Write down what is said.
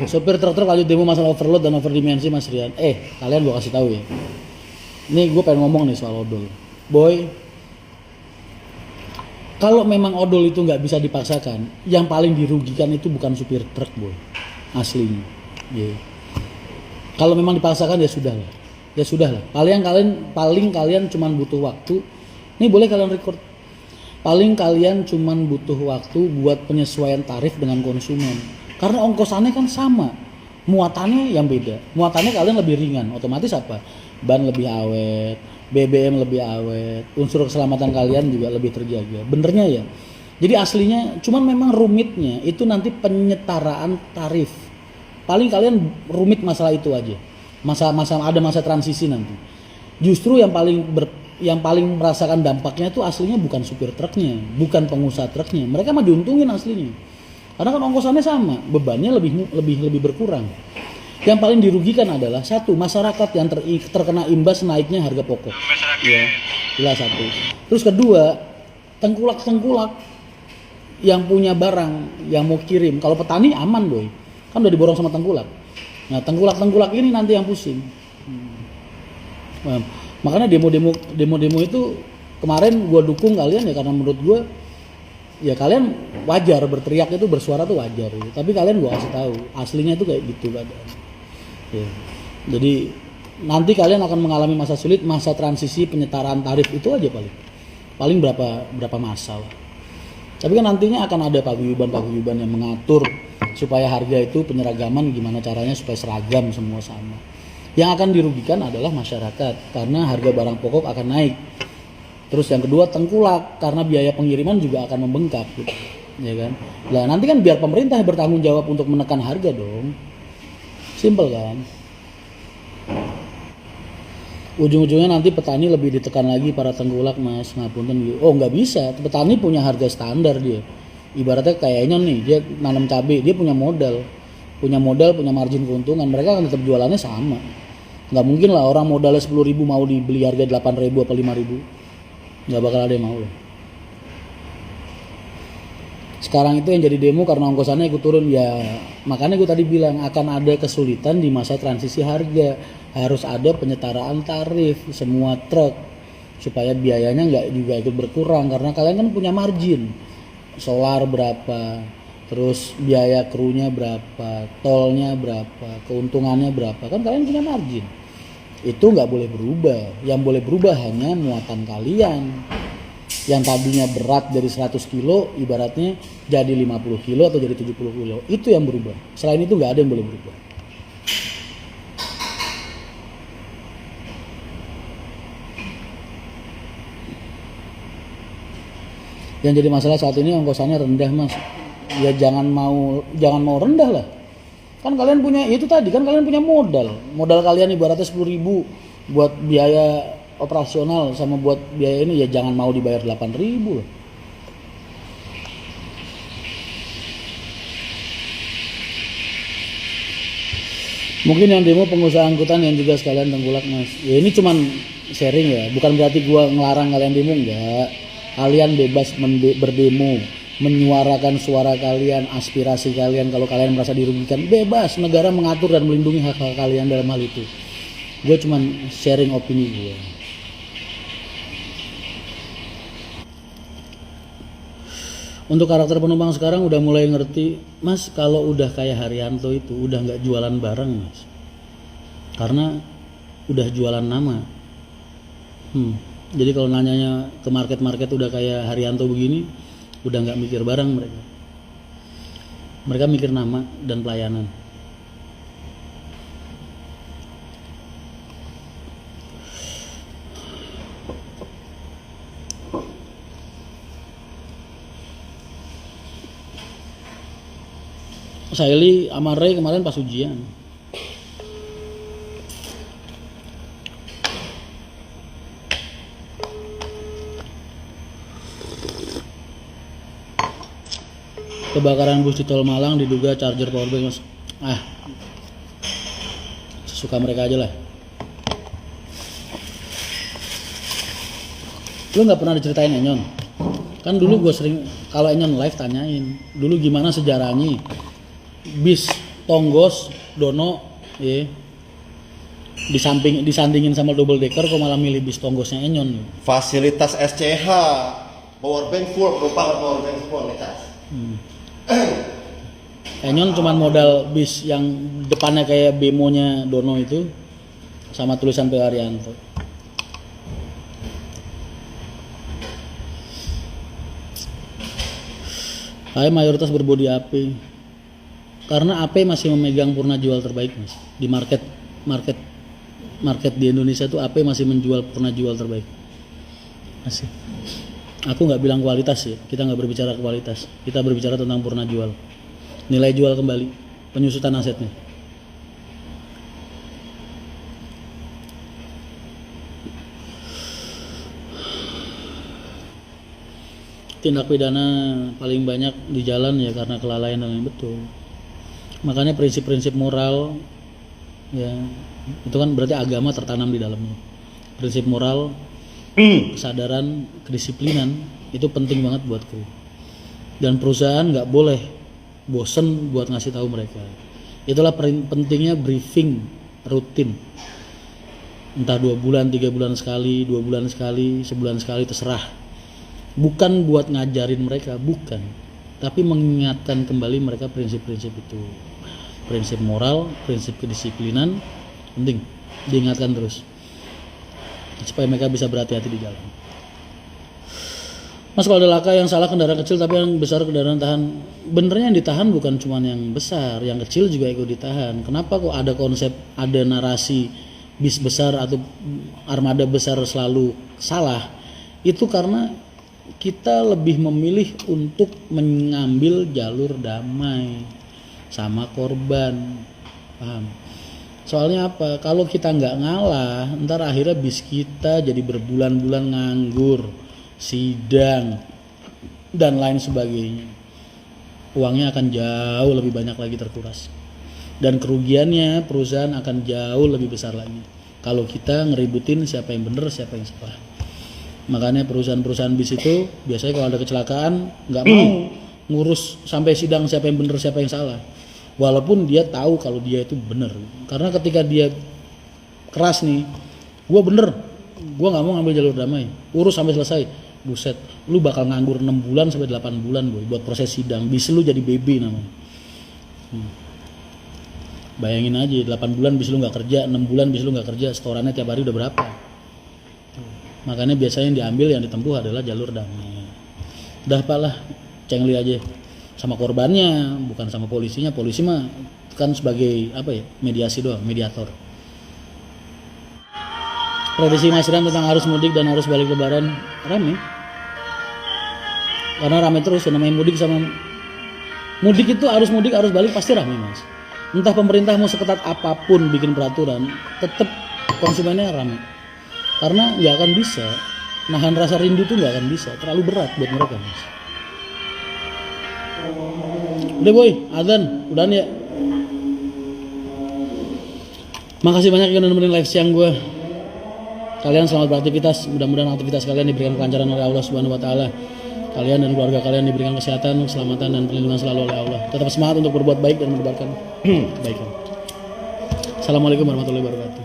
Sopir truk-truk lanjut demo masalah overload dan overdimensi Mas Rian. Kalian gua kasih tahu ya. Ini gue pengen ngomong nih soal odol. Boy, kalau memang odol itu nggak bisa dipaksakan, yang paling dirugikan itu bukan supir truk, boy. Aslinya. Yeah. Kalau memang dipaksakan ya sudah lah. Ya sudah lah. Paling kalian cuman butuh waktu. Ini boleh kalian record. Paling kalian cuman butuh waktu buat penyesuaian tarif dengan konsumen. Karena ongkosannya kan sama. Muatannya yang beda. Muatannya kalian lebih ringan. Otomatis apa? Ban lebih awet, BBM lebih awet, unsur keselamatan kalian juga lebih terjaga. Benernya ya. Jadi aslinya cuman memang rumitnya itu nanti penyetaraan tarif. Paling kalian rumit masalah itu aja. Ada masa transisi nanti. Justru yang paling merasakan dampaknya itu aslinya bukan supir truknya, bukan pengusaha truknya. Mereka mah diuntungin aslinya. Karena kan ongkosannya sama, bebannya lebih berkurang. Yang paling dirugikan adalah satu, masyarakat yang terkena imbas naiknya harga pokok. Ya, jelas satu. Terus kedua, tengkulak yang punya barang yang mau kirim. Kalau petani aman, boy. Kan udah diborong sama tengkulak. Nah, tengkulak ini nanti yang pusing. Nah, makanya demo itu kemarin gue dukung kalian ya, karena menurut gue ya kalian wajar berteriak itu, bersuara tuh wajar. Tapi kalian gue kasih tahu aslinya itu kayak gitu keadaan. Ya. Jadi nanti kalian akan mengalami masa sulit, masa transisi penyetaraan tarif itu aja paling berapa masa lah. Tapi kan nantinya akan ada paguyuban yang mengatur supaya harga itu penyeragaman gimana caranya supaya seragam semua sama. Yang akan dirugikan adalah masyarakat karena harga barang pokok akan naik. Terus yang kedua tengkulak karena biaya pengiriman juga akan membengkak gitu. Ya kan? Nah, nanti kan biar pemerintah bertanggung jawab untuk menekan harga dong. Simpel kan? Ujung-ujungnya nanti petani lebih ditekan lagi para tengkulak, Mas. Ngapunten. Oh, nggak bisa. Petani punya harga standar dia. Ibaratnya kayaknya nih, dia nanam cabai, dia punya modal, punya margin keuntungan. Mereka akan tetap jualannya sama. Nggak mungkin lah orang modalnya 10.000 mau dibeli harga 8.000 apa 5.000. Nggak bakal ada yang mau lah. Sekarang itu yang jadi demo karena ongkosannya ikut turun ya, makanya gue tadi bilang akan ada kesulitan di masa transisi harga, harus ada penyetaraan tarif semua truk supaya biayanya nggak juga ikut berkurang karena kalian kan punya margin, solar berapa, terus biaya krunya berapa, tolnya berapa, keuntungannya berapa, kan kalian punya margin, itu nggak boleh berubah, yang boleh berubah hanya muatan kalian. Yang tadinya berat dari 100 kilo ibaratnya jadi 50 kilo atau jadi 70 kilo, itu yang berubah. Selain itu nggak ada yang boleh berubah. Yang jadi masalah saat ini ongkosannya rendah, Mas. Ya jangan mau rendah lah. Kan kalian punya itu tadi, kan kalian punya modal kalian ibaratnya 10.000 buat biaya operasional sama buat biaya ini, ya jangan mau dibayar 8.000 lah. Mungkin yang demo pengusaha angkutan yang juga sekalian tengkulak, Mas. Ya ini cuman sharing ya, bukan berarti gua ngelarang kalian demo, enggak. Kalian bebas berdemo, menyuarakan suara kalian, aspirasi kalian. Kalau kalian merasa dirugikan, bebas, negara mengatur dan melindungi hak-hak kalian dalam hal itu. Gue cuman sharing opini gue. Untuk karakter penumpang sekarang udah mulai ngerti, Mas, kalau udah kayak Haryanto itu udah nggak jualan barang, Mas, karena udah jualan nama. Jadi kalau nanyanya ke market udah kayak Haryanto begini, udah nggak mikir barang mereka mikir nama dan pelayanan. Saili sama Ray kemarin pas ujian. Kebakaran bus di Tol Malang diduga charger powerbank, Mas. Sesuka mereka aja lah. Lu nggak pernah diceritain Enyon? Kan dulu gue sering kalau Enyon live tanyain, dulu gimana sejarahnya bis Tonggos, Dono, ya. Disandingin sama double decker kok malah milih bis Tonggosnya Enyon. Fasilitas SCH, power bank full, penumpang power bank full ngecas. Enyon cuman modal bis yang depannya kayak bemonya Dono itu sama tulisan P. Haryanto. Saya mayoritas berbodi AP karena AP masih memegang purna jual terbaik mas di market di Indonesia tuh AP masih menjual purna jual terbaik masih. Aku nggak bilang kualitas ya, kita nggak berbicara kualitas, kita berbicara tentang purna jual, nilai jual kembali, penyusutan asetnya. Tindak pidana paling banyak di jalan ya karena kelalaian dan betul. Makanya prinsip-prinsip moral ya itu kan berarti agama tertanam di dalamnya. Prinsip moral, kesadaran, kedisiplinan itu penting banget buatku. Dan perusahaan nggak boleh bosen buat ngasih tahu mereka. Itulah pentingnya briefing rutin. Entah 2 bulan, 3 bulan sekali, 2 bulan sekali, sebulan sekali terserah. Bukan buat ngajarin mereka, bukan, tapi mengingatkan kembali mereka prinsip-prinsip itu, prinsip moral, prinsip kedisiplinan, penting diingatkan terus supaya mereka bisa berhati-hati di jalan. Mas, kalau ada laka yang salah kendaraan kecil tapi yang besar kendaraan tahan, benernya yang ditahan bukan cuma yang besar, yang kecil juga ikut ditahan. Kenapa kok ada konsep, ada narasi bis besar atau armada besar selalu salah? Itu karena kita lebih memilih untuk mengambil jalur damai sama korban, paham? Soalnya apa? Kalau kita nggak ngalah, ntar akhirnya bis kita jadi berbulan-bulan nganggur, sidang dan lain sebagainya. Uangnya akan jauh lebih banyak lagi terkuras dan kerugiannya perusahaan akan jauh lebih besar lagi kalau kita ngeributin siapa yang benar siapa yang salah. Makanya perusahaan-perusahaan bis itu biasanya kalau ada kecelakaan nggak mau ngurus sampai sidang siapa yang benar siapa yang salah, walaupun dia tahu kalau dia itu benar. Karena ketika dia keras nih, gue bener, gue nggak mau ngambil jalur damai, urus sampai selesai, buset, lu bakal nganggur 6 bulan sampai 8 bulan boy buat proses sidang, bis lu jadi BB namanya. Bayangin aja 8 bulan bis lu nggak kerja, 6 bulan bis lu nggak kerja, setorannya tiap hari udah berapa? Makanya biasanya yang diambil, yang ditempuh adalah jalur damai. Udah apalah, cengli aja sama korbannya, bukan sama polisinya. Polisi mah kan sebagai apa ya, mediasi doang, mediator. Prediksi Mas Ram tentang arus mudik dan arus balik lebaran rame. Karena rame terus, namanya mudik sama mudik itu arus mudik arus balik pasti rame mas. Entah pemerintah mau seketat apapun bikin peraturan, tetap konsumennya rame. Karena nggak akan bisa nahan rasa rindu tuh, nggak akan bisa, terlalu berat buat mereka mas. Udah boy, azan, udahan ya. Makasih banyak yang udah nemenin live siang gue. Kalian selamat beraktivitas, mudah-mudahan aktivitas kalian diberikan kelancaran oleh Allah Subhanahu wa taala. Kalian dan keluarga kalian diberikan kesehatan, keselamatan dan perlindungan selalu oleh Allah. Tetap semangat untuk berbuat baik dan mendebarkan kebaikan. Assalamualaikum warahmatullahi wabarakatuh.